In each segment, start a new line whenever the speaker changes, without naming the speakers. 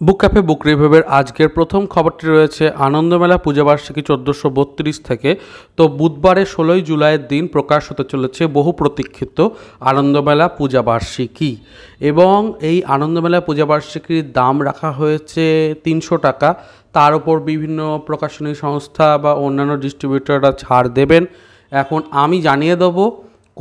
বুক cafe বুক রিভিউয়ের আজকের প্রথম খবরটি রয়েছে আনন্দমেলা পূজাবার্ষিকী 1432 থেকে। তো বুধবারে 16ই জুলাইয়ের দিন প্রকাশ হতে চলেছে বহু প্রতীক্ষিত আনন্দমেলা পূজাবার্ষিকী, এবং এই আনন্দমেলা পূজাবার্ষিকীর দাম রাখা হয়েছে 300 টাকা। তার উপর বিভিন্ন প্রকাশনী সংস্থা বা অন্যান্য ডিস্ট্রিবিউটররা ছাড় দেবেন। এখন আমি জানিয়ে দেবো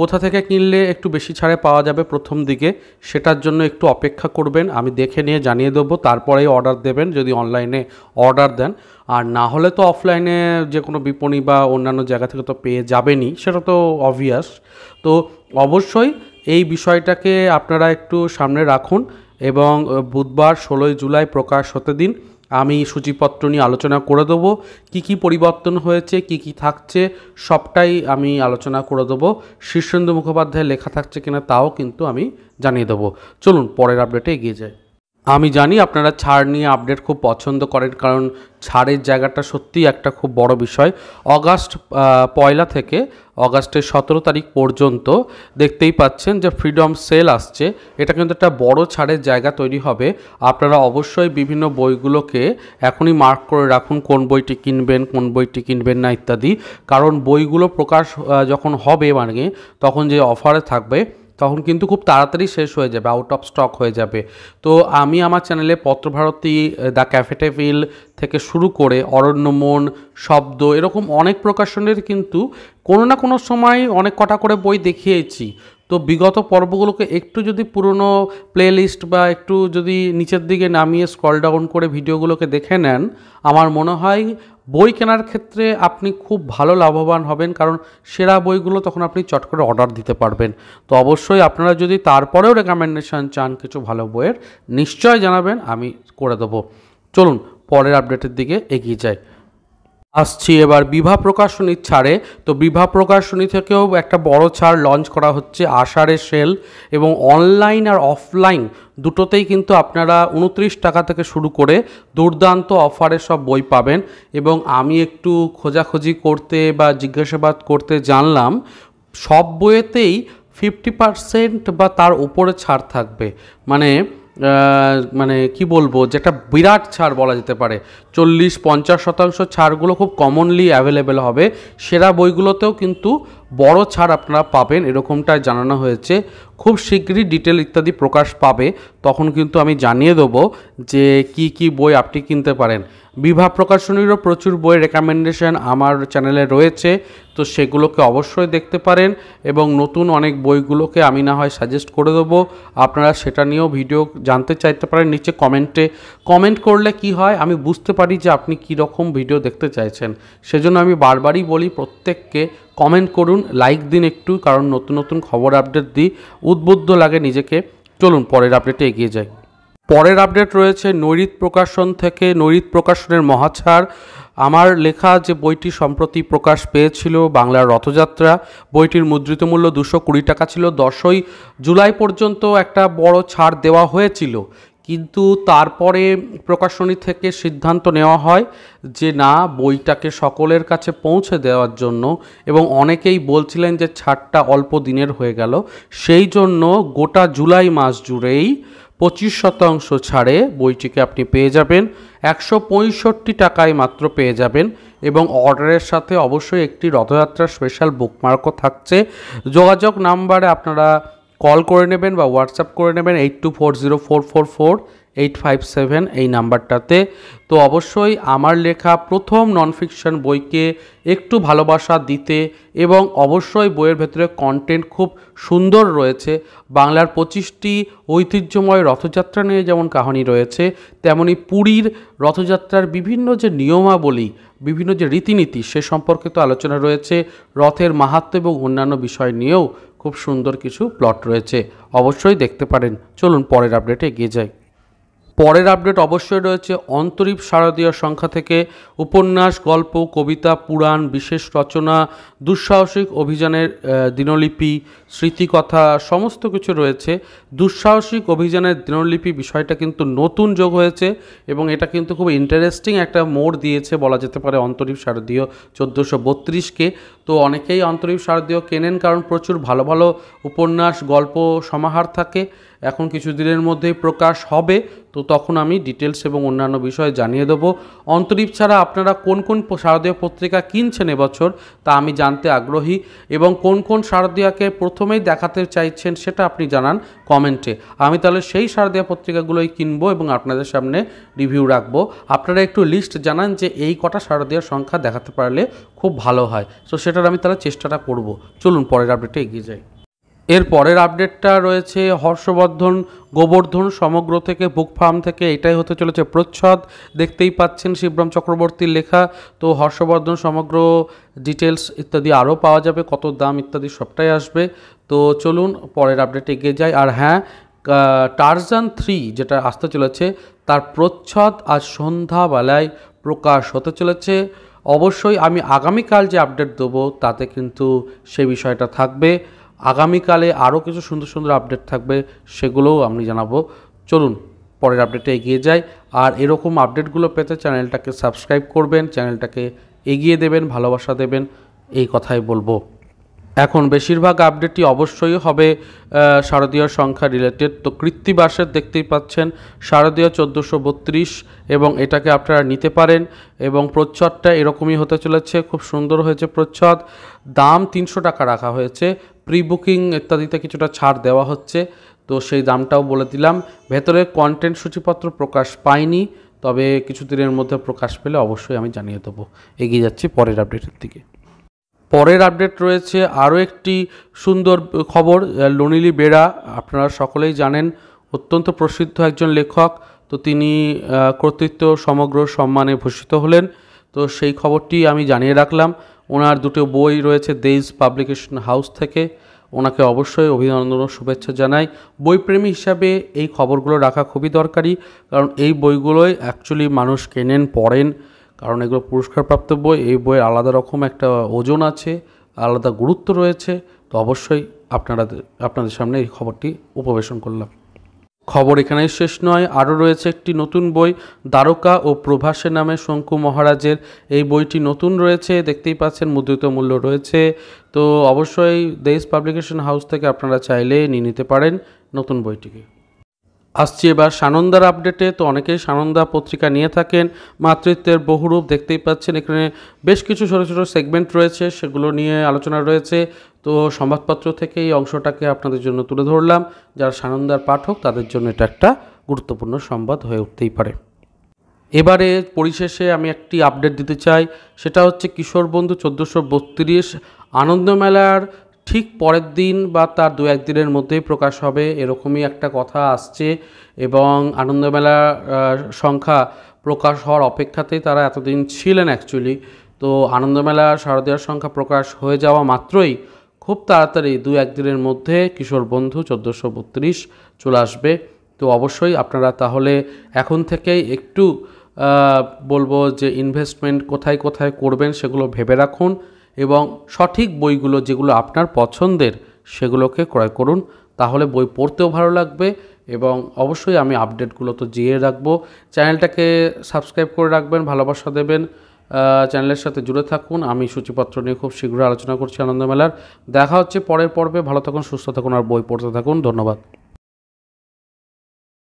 কোথা থেকে কিনলে একটু বেশি ছাড়ে পাওয়া যাবে প্রথম দিকে, সেটার জন্য একটু অপেক্ষা করবেন। আমি দেখে নিয়ে জানিয়ে দেবো, তারপরেই অর্ডার দেবেন যদি অনলাইনে অর্ডার দেন। আর না হলে তো অফলাইনে যে কোনো বিপণী বা অন্যান্য জায়গা থেকে তো পেয়ে যাবেনই, সেটা তো অবভিয়াস। তো অবশ্যই এই বিষয়টাকে আপনারা একটু সামনে রাখুন এবং বুধবার 16ই জুলাই প্রকাশ হতে দিন। আমি সূচিপত্র নিয়ে আলোচনা করে দেবো, কী কী পরিবর্তন হয়েছে, কী কী থাকছে সবটাই আমি আলোচনা করে দেবো। শীর্ষেন্দু মুখোপাধ্যায় লেখা থাকছে কিনা তাও কিন্তু আমি জানিয়ে দেবো। চলুন পরের আপডেটে এগিয়ে যাই। আমি জানি আপনারা ছাড় নিয়ে আপডেট খুব পছন্দ করেন, কারণ ছাড়ের জায়গাটা সত্যিই একটা খুব বড় বিষয়। অগাস্ট 1 থেকে অগাস্টের 17 তারিখ পর্যন্ত দেখতেই পাচ্ছেন যে ফ্রিডম সেল আসছে। এটা কিন্তু একটা বড় ছাড়ের জায়গা তৈরি হবে। আপনারা অবশ্যই বিভিন্ন বইগুলোকে এখনই মার্ক করে রাখুন, কোন বইটি কিনবেন, কোন বইটি কিনবেন না ইত্যাদি। কারণ বইগুলো প্রকাশ যখন হবে মানে তখন যে অফারে থাকবে তখন কিন্তু খুব তাড়াতাড়ি শেষ হয়ে যাবে, আউট অফ স্টক হয়ে যাবে। তো আমি আমার চ্যানেলে পত্রভারতী, দ্য ক্যাফে টেবিল থেকে শুরু করে অরণ্যমন, শব্দ, এরকম অনেক প্রকাশনের কিন্তু কোনো না কোনো সময় অনেক কটা করে বই দেখিয়েছি। তো বিগত পর্বগুলোকে একটু যদি পুরনো প্লেলিস্ট বা একটু যদি নিচের দিকে নামিয়ে স্ক্রল ডাউন করে ভিডিওগুলোকে দেখে নেন, আমার মনে হয় বই কেনার ক্ষেত্রে আপনি খুব ভালো লাভবান হবেন, কারণ সেরা বইগুলো তখন আপনি চট করে অর্ডার দিতে পারবেন। তো অবশ্যই আপনারা যদি তারপরেও রেকমেন্ডেশন চান কিছু ভালো বইয়ের, নিশ্চয় জানাবেন, আমি করে দেবো। চলুন পরের আপডেটের দিকে এগিয়ে যাই। আসছি এবার বিভা প্রকাশনীর ছাড়ে। তো বিভা প্রকাশনী থেকেও একটা বড় ছাড় লঞ্চ করা হচ্ছে, আষাঢ়ে সেল, এবং অনলাইন আর অফলাইন দুটোতেই কিন্তু আপনারা 29 টাকা থেকে শুরু করে দুর্দান্ত অফারে সব বই পাবেন। এবং আমি একটু খোঁজাখুঁজি করতে বা জিজ্ঞাসাবাদ করতে জানলাম, সব বইয়েতেই 50% বা তার উপরে ছাড় থাকবে। মানে কি বলবো, যেটা বিরাট ছাড় বলা যেতে পারে। 40-50% ছাড়গুলো খুব কমনলি অ্যাভেলেবেল হবে। সেরা বইগুলোতেও কিন্তু বড় ছাড় আপনারা পাবেন, এরকমটাই জানানো হয়েছে। খুব শীঘ্রই ডিটেল ইত্যাদি প্রকাশ পাবে, তখন কিন্তু আমি জানিয়ে দেবো যে কি কি বই আপনি কিনতে পারেন। বিভা প্রকাশনীরও প্রচুর বই রেকমেন্ডেশন আমার চ্যানেলে রয়েছে, তো সেগুলোকে অবশ্যই দেখতে পারেন। এবং নতুন অনেক বইগুলোকে আমি না হয় সাজেস্ট করে দেবো, আপনারা সেটা নিয়েও ভিডিও জানতে চাইতে পারেন। নিচে কমেন্ট করলে কি হয়, আমি বুঝতে পারি যে আপনি কী রকম ভিডিও দেখতে চাইছেন। সেজন্য আমি বারবারই বলি প্রত্যেককে কমেন্ট করুন, লাইক দিন একটু, কারণ নতুন নতুন খবর আপডেট দিই, উদ্বুদ্ধ লাগে নিজেকে। চলুন পরের আপডেটে এগিয়ে যাই। পরের আপডেট রয়েছে নৈরিত প্রকাশন থেকে। নৈরিত প্রকাশনের মহাছাড়। আমার লেখা যে বইটি সম্প্রতি প্রকাশ পেয়েছিল, বাংলার রথযাত্রা, বইটির মুদ্রিত মূল্য 220 টাকা ছিল। 10ই জুলাই পর্যন্ত একটা বড় ছাড় দেওয়া হয়েছিল, কিন্তু তারপরে প্রকাশনী থেকে সিদ্ধান্ত নেওয়া হয় যে না, বইটাকে সকলের কাছে পৌঁছে দেওয়ার জন্য, এবং অনেকেই বলছিলেন যে ছাড়টা অল্প দিনের হয়ে গেল, সেই জন্য গোটা জুলাই মাস জুড়েই 25% ছাড়ে বইটিকে আপনি পেয়ে যাবেন। 165 টাকায় মাত্র পেয়ে যাবেন, এবং অর্ডারের সাথে অবশ্যই একটি রথযাত্রা স্পেশাল বুকমার্কও থাকছে। যোগাযোগ নাম্বারে আপনারা কল করে নেবেন বা হোয়াটসঅ্যাপ করে নেবেন 8240444857 এই নাম্বারটাতে। তো অবশ্যই আমার লেখা প্রথম নন ফিকশন বইকে একটু ভালোবাসা দিতে, এবং অবশ্যই বইয়ের ভেতরে কন্টেন্ট খুব সুন্দর রয়েছে। বাংলার 25টি ঐতিহ্যময় রথযাত্রা নিয়ে যেমন কাহিনী রয়েছে, তেমনি পুরীর রথযাত্রার বিভিন্ন যে নিয়মাবলী, বিভিন্ন যে রীতিনীতি, সে সম্পর্কে তো আলোচনা রয়েছে। রথের মাহাত্ম্য এবং অন্যান্য বিষয় নিয়েও খুব সুন্দর কিছু প্লট রয়েছে, অবশ্যই দেখতে পারেন। চলুন পরের আপডেটে এগিয়ে যাই। পরের আপডেট অবশ্যই রয়েছে অন্তরীপ শারদীয় সংখ্যা থেকে। উপন্যাস, গল্প, কবিতা, পুরাণ, বিশেষ রচনা, দুঃসাহসিক অভিযানের দিনলিপি, স্মৃতিকথা, সমস্ত কিছু রয়েছে। দুঃসাহসিক অভিযানের দিনলিপি বিষয়টা কিন্তু নতুন যোগ হয়েছে, এবং এটা কিন্তু খুব ইন্টারেস্টিং একটা মোড় দিয়েছে বলা যেতে পারে অন্তরীপ শারদীয় 1432কে। তো অনেকেই অন্তরীপ শারদীয় কেনেন, কারণ প্রচুর ভালো ভালো উপন্যাস, গল্প সমাহার থাকে। এখন কিছুদিনের মধ্যেই প্রকাশ হবে, তো তখন আমি ডিটেলস এবং অন্যান্য বিষয় জানিয়ে দেবো। অন্তরীপ ছাড়া আপনারা কোন কোন শারদীয় পত্রিকা কিনছেন এবছর তা আমি জানতে আগ্রহী, এবং কোন কোন শারদীয়াকে প্রথমেই দেখাতে চাইছেন সেটা আপনি জানান কমেন্টে। আমি তাহলে সেই শারদীয় পত্রিকাগুলোই কিনবো এবং আপনাদের সামনে রিভিউ রাখবো। আপনারা একটু লিস্ট জানান যে এই কটা শারদীয়ার সংখ্যা দেখাতে পারলে খুব ভালো হয়, তো সেটার আমি তাহলে চেষ্টাটা করব। চলুন পরের আপডেটে এগিয়ে যাই। এর পরের আপডেটটা রয়েছে হর্ষবর্ধন গোবর্ধন সমগ্র থেকে, বুক ফার্ম থেকে। এটাই হতে চলেছে প্রচ্ছদ। দেখতেই পাচ্ছেন শিবরাম চক্রবর্তীর লেখা। তো হর্ষবর্ধন সমগ্র ডিটেলস ইত্যাদি আরও পাওয়া যাবে, কত দাম ইত্যাদি সবটাই আসবে। তো চলুন পরের আপডেটে এগিয়ে যাই। আর হ্যাঁ, টারজান 3 যেটা আসতে চলেছে তার প্রচ্ছদ আজ সন্ধ্যাবেলায় প্রকাশ হতে চলেছে। অবশ্যই আমি আগামীকাল যে আপডেট দেবো তাতে কিন্তু সে বিষয়টা থাকবে। আগামীকালে আরও কিছু সুন্দর সুন্দর আপডেট থাকবে, সেগুলোও আমি জানাবো। চলুন পরের আপডেটে এগিয়ে যাই। আর এরকম আপডেটগুলো পেতে চ্যানেলটাকে সাবস্ক্রাইব করবেন, চ্যানেলটাকে এগিয়ে দেবেন, ভালোবাসা দেবেন, এই কথাই বলবো। এখন বেশিরভাগ আপডেটই অবশ্যই হবে শারদীয় সংখ্যা রিলেটেড। তো কৃত্তিবাসের দেখতেই পাচ্ছেন শারদীয় 1432, এবং এটাকে আপনারা নিতে পারেন। এবং প্রচ্ছদটা এরকমই হতে চলেছে, খুব সুন্দর হয়েছে প্রচ্ছদ। দাম 300 টাকা রাখা হয়েছে, প্রি বুকিং ইত্যাদিতে কিছুটা ছাড় দেওয়া হচ্ছে, তো সেই দামটাও বলে দিলাম। ভেতরে কন্টেন্ট সূচিপত্র প্রকাশ পায়নি, তবে কিছুদিনের মধ্যে প্রকাশ পেলে অবশ্যই আমি জানিয়ে দেবো। এগিয়ে যাচ্ছি পরের আপডেটের দিকে। পরের আপডেট রয়েছে আরও একটি সুন্দর খবর। লনিলি বেরা আপনারা সকলেই জানেন, অত্যন্ত প্রসিদ্ধ একজন লেখক। তো তিনি কর্তৃত্ব সমগ্র সম্মানে ভূষিত হলেন। তো সেই খবরটি আমি জানিয়ে রাখলাম। ওনার দুটো বই রয়েছে দেশ পাবলিকেশন হাউস থেকে, ওনাকে অবশ্যই অভিনন্দন ও শুভেচ্ছা জানাই। বইপ্রেমী হিসাবে এই খবরগুলো রাখা খুবই দরকারি, কারণ এই বইগুলোই অ্যাকচুয়ালি মানুষ কেনেন, পড়েন, কারণ এগুলো পুরস্কারপ্রাপ্ত বই। এই বইয়ের আলাদা রকম একটা ওজন আছে, আলাদা গুরুত্ব রয়েছে। তো অবশ্যই আপনাদের সামনে এই খবরটি উপবেশন করলাম। খবর এখানেই শেষ নয়, আরও রয়েছে একটি নতুন বই, দ্বারকা ও প্রভাসের নামে শঙ্কু মহারাজের। এই বইটি নতুন রয়েছে, দেখতেই পাচ্ছেন মুদ্রিত মূল্য রয়েছে। তো অবশ্যই দেশ পাবলিকেশন হাউস থেকে আপনারা চাইলে নিয়ে নিতে পারেন নতুন বইটিকে। আসছি এবার সানন্দার আপডেটে। তো অনেকেই সানন্দা পত্রিকা নিয়ে থাকেন। মাতৃত্বের বহুরূপ দেখতেই পাচ্ছেন, এখানে বেশ কিছু ছোটো ছোটো সেগমেন্ট রয়েছে, সেগুলো নিয়ে আলোচনা রয়েছে। তো সংবাদপত্র থেকে এই অংশটাকে আপনাদের জন্য তুলে ধরলাম। যারা সানন্দার পাঠক তাদের জন্য এটা একটা গুরুত্বপূর্ণ সংবাদ হয়ে উঠতেই পারে। এবারে পরিশেষে আমি একটি আপডেট দিতে চাই, সেটা হচ্ছে কিশোর বন্ধু 1432 আনন্দমেলার ঠিক পরের দিন বা তার 2-1 দিনের মধ্যেই প্রকাশ হবে, এরকমই একটা কথা আসছে। এবং আনন্দমেলা সংখ্যা প্রকাশ হওয়ার অপেক্ষাতেই তারা এতদিন ছিলেন অ্যাকচুয়ালি। তো আনন্দমেলা শারদীয়ার সংখ্যা প্রকাশ হয়ে যাওয়া মাত্রই খুব তাড়াতাড়ি 2-1 দিনের মধ্যে কিশোর বন্ধু 1432 চলে আসবে। তো অবশ্যই আপনারা তাহলে এখন থেকেই একটু বলবো যে ইনভেস্টমেন্ট কোথায় কোথায় করবেন সেগুলো ভেবে রাখুন, এবং সঠিক বইগুলো যেগুলো আপনার পছন্দের সেগুলোকে ক্রয় করুন, তাহলে বই পড়তেও ভালো লাগবে। এবং অবশ্যই আমি আপডেটগুলো তো দিয়ে রাখবো। চ্যানেলটাকে সাবস্ক্রাইব করে রাখবেন, ভালোবাসা দেবেন, চ্যানেলের সাথে জুড়ে থাকুন। আমি সূচিপত্র নিয়ে খুব শীঘ্রই আলোচনা করছি আনন্দমেলার। দেখা হচ্ছে পরের পর্বে। ভালো থাকুন, সুস্থ থাকুন আর বই পড়তে থাকুন। ধন্যবাদ।